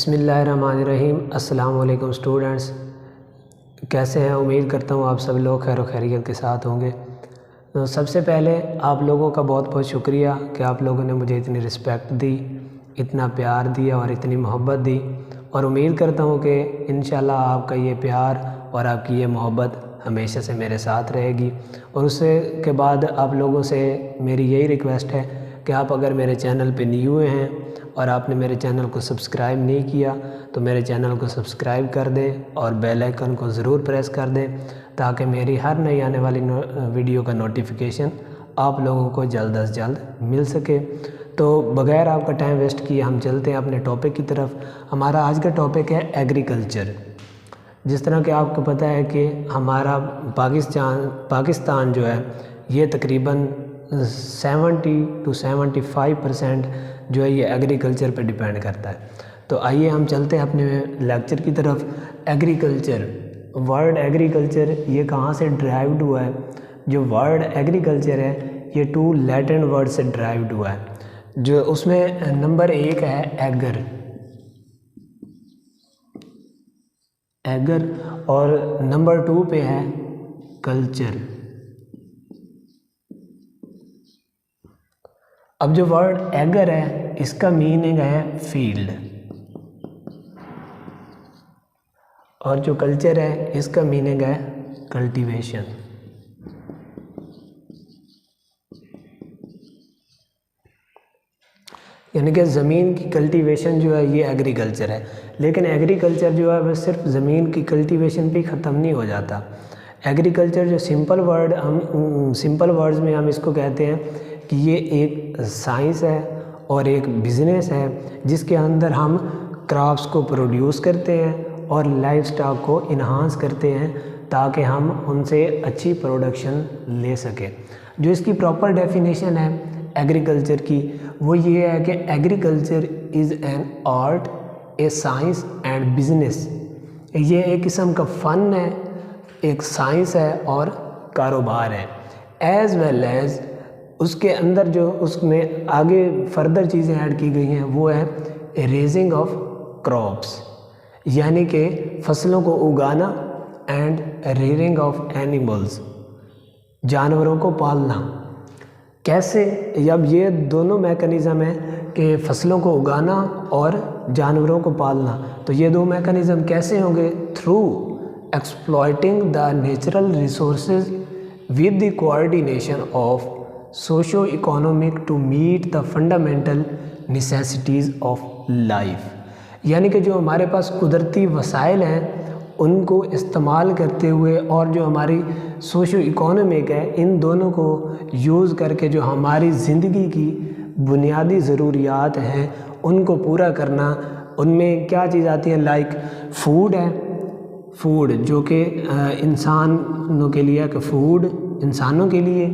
بسم اللہ الرحمن الرحیم۔ السلام علیکم اسٹوڈنٹس، کیسے ہیں؟ امید کرتا ہوں آپ سب لوگ خیر و خیریت کے ساتھ ہوں گے۔ تو سب سے پہلے آپ لوگوں کا بہت بہت شکریہ کہ آپ لوگوں نے مجھے اتنی رسپیکٹ دی، اتنا پیار دیا اور اتنی محبت دی، اور امید کرتا ہوں کہ انشاءاللہ آپ کا یہ پیار اور آپ کی یہ محبت ہمیشہ سے میرے ساتھ رہے گی۔ اور اس کے بعد آپ لوگوں سے میری یہی ریکویسٹ ہے کہ آپ اگر میرے چینل پہ نیو ہیں اور آپ نے میرے چینل کو سبسکرائب نہیں کیا تو میرے چینل کو سبسکرائب کر دیں اور بیل آئیکن کو ضرور پریس کر دیں تاکہ میری ہر نئی آنے والی ویڈیو کا نوٹیفیکیشن آپ لوگوں کو جلد از جلد مل سکے۔ تو بغیر آپ کا ٹائم ویسٹ کیے ہم چلتے ہیں اپنے ٹاپک کی طرف۔ ہمارا آج کا ٹاپک ہے ایگریکلچر۔ جس طرح کہ آپ کو پتہ ہے کہ ہمارا پاکستان جو ہے یہ تقریباً 70 to 75% جو ہے یہ ایگریکلچر پہ ڈیپینڈ کرتا ہے۔ تو آئیے ہم چلتے ہیں اپنے لیکچر کی طرف۔ ایگریکلچر، ورڈ ایگریکلچر یہ کہاں سے ڈرائیوڈ ہوا ہے؟ جو ورڈ ایگریکلچر ہے یہ 2 لیٹن ورڈ سے ڈرائیوڈ ہوا ہے، جو اس میں نمبر 1 ہے ایگر اور نمبر 2 پہ ہے کلچر۔ اب جو ورڈ ایگر ہے اس کا میننگ ہے فیلڈ، اور جو کلچر ہے اس کا میننگ ہے کلٹیویشن۔ یعنی کہ زمین کی کلٹیویشن جو ہے یہ ایگریکلچر ہے۔ لیکن ایگریکلچر جو ہے وہ صرف زمین کی کلٹیویشن پہ ختم نہیں ہو جاتا۔ ایگریکلچر جو سمپل ورڈز میں ہم اس کو کہتے ہیں کہ یہ ایک سائنس ہے اور ایک بزنس ہے جس کے اندر ہم کراپس کو پروڈیوس کرتے ہیں اور لائف سٹاک کو انہانس کرتے ہیں تاکہ ہم ان سے اچھی پروڈکشن لے سکیں۔ جو اس کی پراپر ڈیفینیشن ہے ایگریکلچر کی وہ یہ ہے کہ agriculture is an art, a science and business. یہ ایک قسم کا فن ہے، ایک سائنس ہے اور کاروبار ہے۔ ایز ویل ایز اس کے اندر جو اس میں آگے فردر چیزیں ایڈ کی گئی ہیں وہ ہے ریزنگ آف کراپس، یعنی کہ فصلوں کو اگانا، اینڈ ریئرنگ آف اینیملز، جانوروں کو پالنا۔ کیسے؟ اب یہ دونوں میکانزم ہیں کہ فصلوں کو اگانا اور جانوروں کو پالنا، تو یہ 2 میکانزم کیسے ہوں گے؟ Through exploiting the natural resources with the coordination of socio economic to meet the fundamental necessities of life. یعنی کہ جو ہمارے پاس قدرتی وسائل ہیں ان کو استعمال کرتے ہوئے اور جو ہماری سوشو اکانومک ہے ان دونوں کو یوز کر کے جو ہماری زندگی کی بنیادی ضروریات ہیں ان کو پورا کرنا۔ ان میں کیا چیز آتی ہے؟ لائک فوڈ ہے، فوڈ جو کہ انسانوں کے لیے، کہ فوڈ انسانوں کے لیے،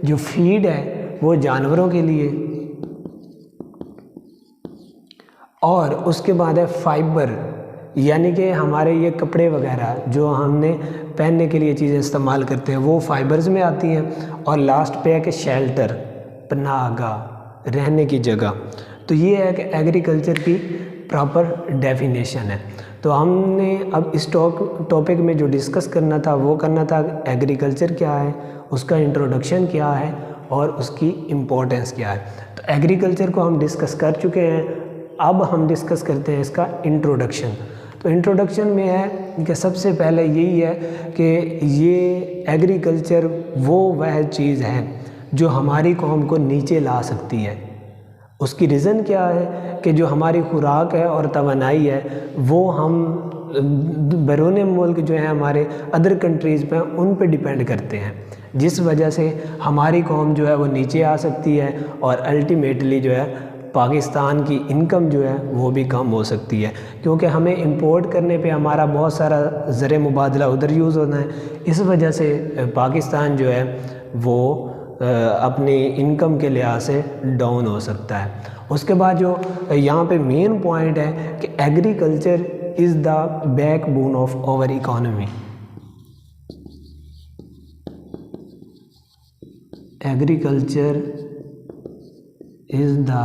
جو فیڈ ہے وہ جانوروں کے لیے، اور اس کے بعد ہے فائبر، یعنی کہ ہمارے یہ کپڑے وغیرہ جو ہم نے پہننے کے لیے چیزیں استعمال کرتے ہیں وہ فائبرز میں آتی ہیں، اور لاسٹ پہ ہے کہ شیلٹر، پناہ گاہ، رہنے کی جگہ۔ تو یہ ہے کہ ایگریکلچر کی پراپر ڈیفینیشن ہے۔ تو ہم نے اب اس ٹاپک میں جو ڈسکس کرنا تھا وہ کرنا تھا ایگریکلچر کیا ہے، اس کا انٹروڈکشن کیا ہے اور اس کی امپورٹنس کیا ہے۔ تو ایگریکلچر کو ہم ڈسکس کر چکے ہیں، اب ہم ڈسکس کرتے ہیں اس کا انٹروڈکشن۔ تو انٹروڈکشن میں ہے کہ سب سے پہلے یہی ہے کہ یہ ایگریکلچر وہ چیز ہے جو ہماری قوم کو نیچے لا سکتی ہے۔ اس کی ریزن کیا ہے کہ جو ہماری خوراک ہے اور توانائی ہے وہ ہم بیرون ملک جو ہیں ہمارے ادر کنٹریز پہ ان پہ ڈیپینڈ کرتے ہیں، جس وجہ سے ہماری قوم جو ہے وہ نیچے آ سکتی ہے اور الٹیمیٹلی جو ہے پاکستان کی انکم جو ہے وہ بھی کم ہو سکتی ہے، کیونکہ ہمیں امپورٹ کرنے پہ ہمارا بہت سارا زر مبادلہ ادھر یوز ہونا ہے۔ اس وجہ سے پاکستان جو ہے وہ اپنی انکم کے لحاظ سے ڈاؤن ہو سکتا ہے۔ اس کے بعد جو یہاں پہ مین پوائنٹ ہے کہ agriculture is the backbone of our economy. Agriculture is the